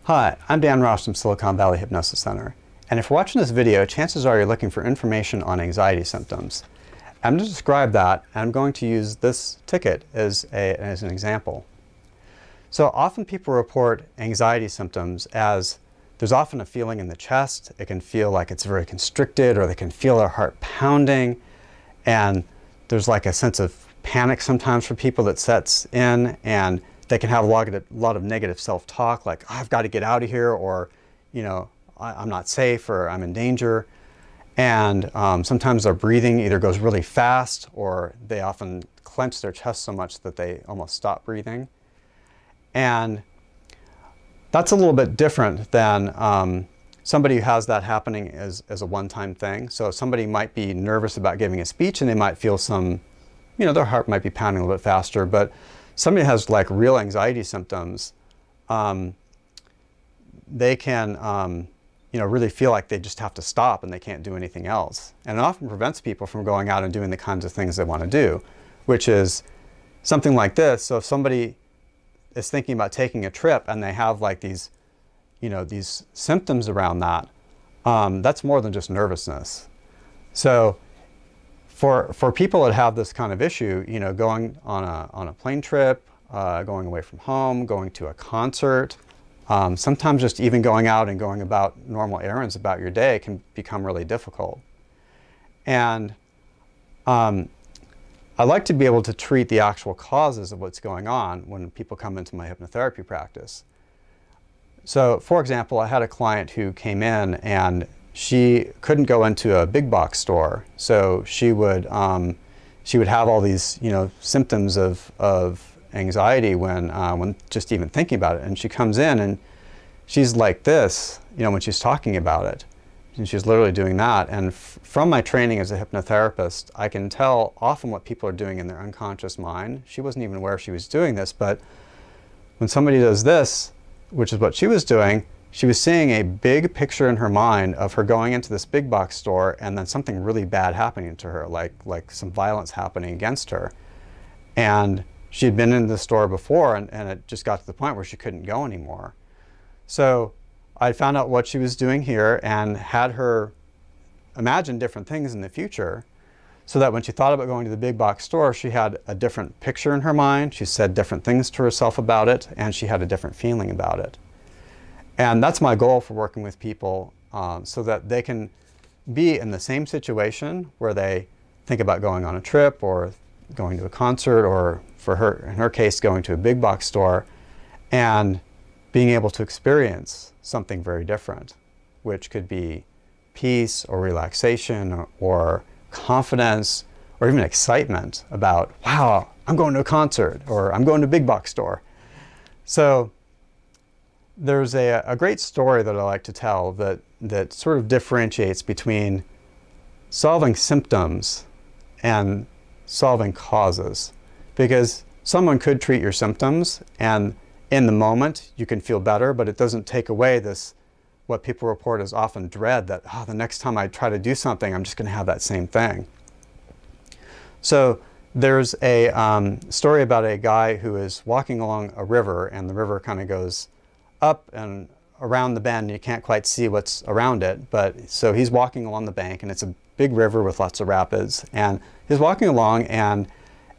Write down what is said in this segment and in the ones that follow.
Hi, I'm Dan Ross from Silicon Valley Hypnosis Center, and if you're watching this video, chances are you're looking for information on anxiety symptoms. I'm going to describe that, and I'm going to use this ticket as an example. So often people report anxiety symptoms as there's often a feeling in the chest. It can feel like it's very constricted, or they can feel their heart pounding, and there's like a sense of panic sometimes for people that sets in, and they can have a lot of negative self-talk, like, oh, I've got to get out of here, or, you know, I'm not safe, or I'm in danger. And sometimes their breathing either goes really fast, or they often clench their chest so much that they almost stop breathing. And that's a little bit different than somebody who has that happening as a one-time thing. So somebody might be nervous about giving a speech, and they might feel some, you know, their heart might be pounding a little bit faster, but somebody has like real anxiety symptoms, they can you know, really feel like they just have to stop and they can't do anything else. And it often prevents people from going out and doing the kinds of things they want to do, which is something like this. So if somebody is thinking about taking a trip and they have like these, you know, these symptoms around that, that's more than just nervousness. So for people that have this kind of issue, you know, going on a plane trip, going away from home, going to a concert, sometimes just even going out and going about normal errands about your day can become really difficult. And I like to be able to treat the actual causes of what's going on when people come into my hypnotherapy practice. So, for example, I had a client who came in and she couldn't go into a big box store, so she would have all these, you know, symptoms of anxiety when just even thinking about it. And she comes in and she's like this, you know, when she's talking about it, and she's literally doing that. And from my training as a hypnotherapist, I can tell often what people are doing in their unconscious mind. She wasn't even aware she was doing this, but when somebody does this, which is what she was doing, she was seeing a big picture in her mind of her going into this big box store and then something really bad happening to her, like some violence happening against her. And she had been in the store before, and it just got to the point where she couldn't go anymore. So I found out what she was doing here and had her imagine different things in the future, so that when she thought about going to the big box store, she had a different picture in her mind, she said different things to herself about it, and she had a different feeling about it. And that's my goal for working with people, so that they can be in the same situation where they think about going on a trip or going to a concert, or for her, in her case, going to a big box store, and being able to experience something very different, which could be peace or relaxation or confidence or even excitement about, wow, I'm going to a concert, or I'm going to a big box store. So there's a great story that I like to tell that sort of differentiates between solving symptoms and solving causes. Because someone could treat your symptoms and in the moment you can feel better, but it doesn't take away this, what people report as often dread, that, oh, the next time I try to do something, I'm just going to have that same thing. So there's a story about a guy who is walking along a river, and the river kind of goes up and around the bend. You can't quite see what's around it, but so he's walking along the bank, and it's a big river with lots of rapids, and he's walking along, and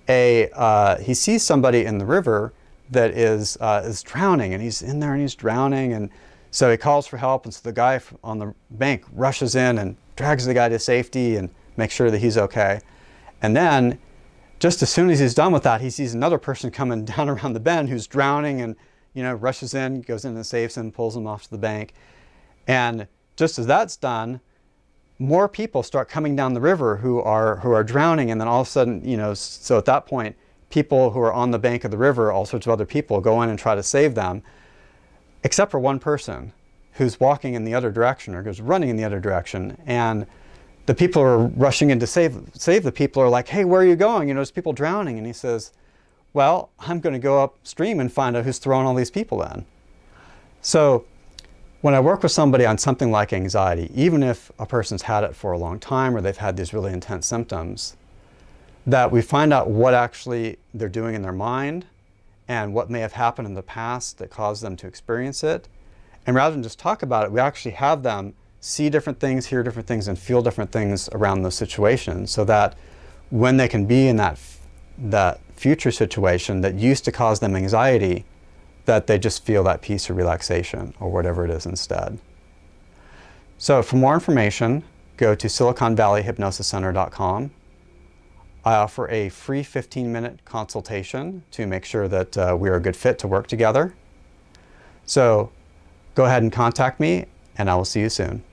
he sees somebody in the river that is drowning, and he's in there and he's drowning, and so he calls for help, and so the guy on the bank rushes in and drags the guy to safety and makes sure that he's okay. And then just as soon as he's done with that, he sees another person coming down around the bend who's drowning, and, you know, rushes in, goes in and saves him, pulls him off to the bank. And just as that's done, more people start coming down the river who are drowning, and then all of a sudden, you know, so at that point, people who are on the bank of the river, all sorts of other people, go in and try to save them, except for one person who's walking in the other direction, or goes running in the other direction. And the people who are rushing in to save the people are like, hey, where are you going? You know, there's people drowning. And he says, well, I'm going to go upstream and find out who's throwing all these people in. So when I work with somebody on something like anxiety, even if a person's had it for a long time or they've had these really intense symptoms, that we find out what actually they're doing in their mind and what may have happened in the past that caused them to experience it. And rather than just talk about it, we actually have them see different things, hear different things, and feel different things around those situations, so that when they can be in that future situation that used to cause them anxiety, that they just feel that peace or relaxation or whatever it is instead. So for more information, go to SiliconValleyHypnosisCenter.com. I offer a free 15-minute consultation to make sure that we are a good fit to work together. So go ahead and contact me, and I will see you soon.